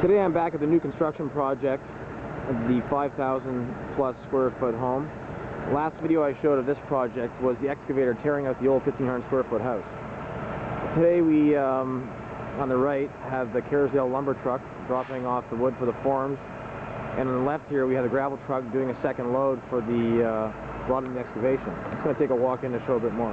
Today I'm back at the new construction project, the 5,000 plus square foot home. Last video I showed of this project was the excavator tearing out the old 1,500 square foot house. Today we, on the right, have the Kerrisdale lumber truck dropping off the wood for the forms, and on the left here we have the gravel truck doing a second load for the broadening excavation. I'm just going to take a walk in to show a bit more.